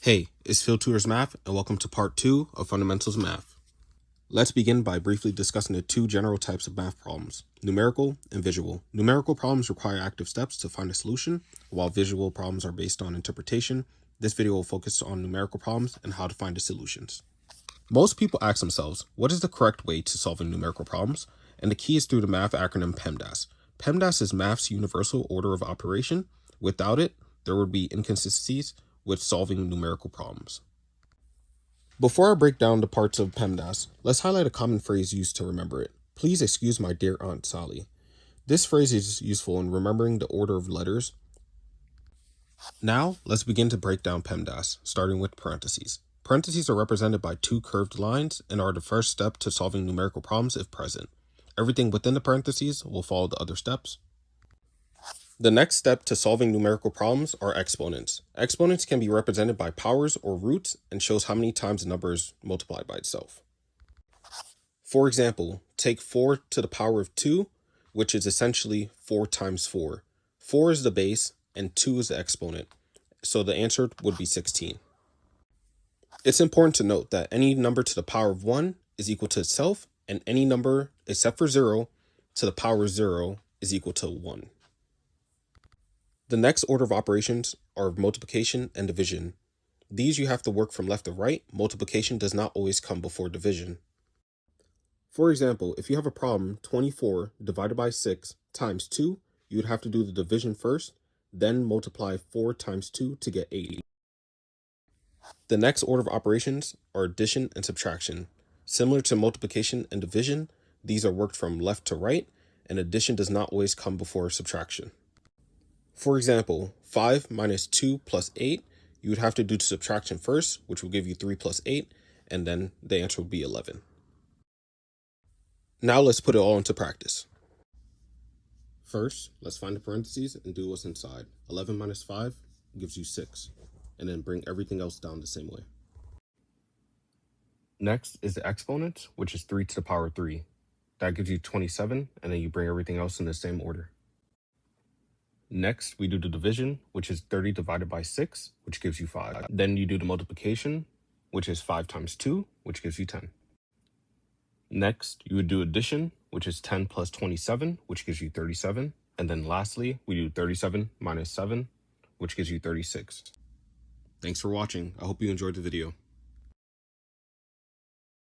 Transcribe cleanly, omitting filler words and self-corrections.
Hey, it's Phil Tutor's Math, and welcome to part 2 of Fundamentals Math. Let's begin by briefly discussing the two general types of math problems, numerical and visual. Numerical problems require active steps to find a solution, while visual problems are based on interpretation. This video will focus on numerical problems and how to find the solutions. Most people ask themselves, what is the correct way to solving numerical problems? And the key is through the math acronym PEMDAS. PEMDAS is math's universal order of operation. Without it, there would be inconsistencies with solving numerical problems. Before I break down the parts of PEMDAS, let's highlight a common phrase used to remember it. Please excuse my dear Aunt Sally. This phrase is useful in remembering the order of letters. Now, let's begin to break down PEMDAS, starting with parentheses. Parentheses are represented by two curved lines and are the first step to solving numerical problems if present. Everything within the parentheses will follow the other steps. The next step to solving numerical problems are exponents. Exponents can be represented by powers or roots and shows how many times a number is multiplied by itself. For example, take 4 to the power of 2, which is essentially 4 times 4. 4 is the base and 2 is the exponent, so the answer would be 16. It's important to note that any number to the power of 1 is equal to itself, and any number except for 0 to the power of 0 is equal to 1. The next order of operations are multiplication and division. These you have to work from left to right. Multiplication does not always come before division. For example, if you have a problem 24 divided by 6 times 2, you would have to do the division first, then multiply 4 times 2 to get 80. The next order of operations are addition and subtraction. Similar to multiplication and division, these are worked from left to right, and addition does not always come before subtraction. For example, 5 minus 2 plus 8, you would have to do the subtraction first, which will give you 3 plus 8, and then the answer would be 11. Now let's put it all into practice. First, let's find the parentheses and do what's inside. 11 minus 5 gives you 6, and then bring everything else down the same way. Next is the exponent, which is 3 to the power of 3. That gives you 27, and then you bring everything else in the same order. Next, we do the division, which is 30 divided by 6, which gives you 5. Then you do the multiplication, which is 5 times 2, which gives you 10. Next, you would do addition, which is 10 plus 27, which gives you 37. And then lastly, we do 37 minus 7, which gives you 36. Thanks for watching. I hope you enjoyed the video.